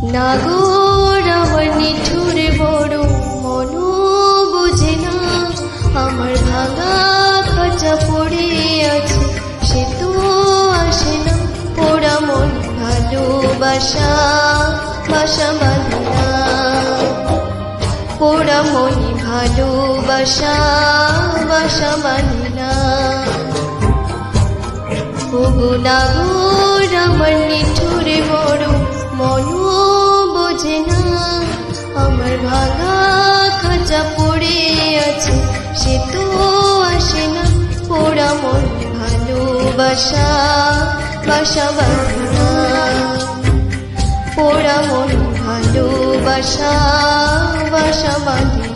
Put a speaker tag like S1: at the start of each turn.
S1: নাগর আমার নিঠুরে বড় মনও বুঝে না, আমার ভাঙা খাঁচা পড়ে আছে সে তো আসে না। পোড়া মন ভালোবাসা বাসা বাঁধে না, পোড়া মন ভালোবাসা বাসা বাঁধে না। ওগো নাগর আমার নিঠুরে বড় মনও বোঝে না, আমার ভাঙা খাঁচা পড়ে আছে সে তো আসে না। পোড়া মন ভালোবাসা বাসা বাঁধে না, পোড়া মন ভালোবাসা বাসা বাঁধে না।